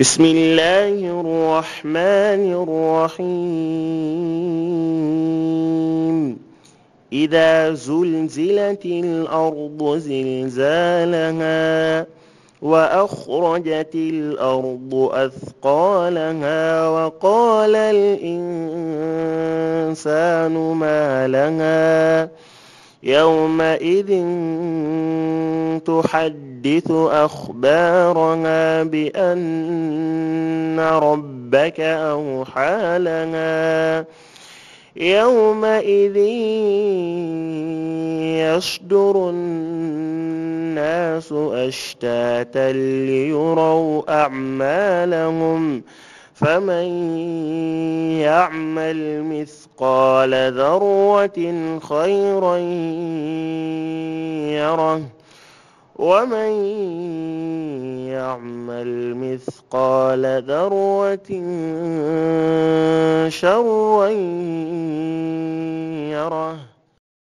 بسم الله الرحمن الرحيم. إذا زلزلت الأرض زلزالها وأخرجت الأرض أثقالها وقال الإنسان ما لها يومئذ تحدث أخبارها بأن ربك أوحى لها يومئذ يصدر الناس أشتاتا ليروا أعمالهم فمن يعمل مثقال ذرة خيرا يره ومن يعمل مثقال ذرة شرا يره.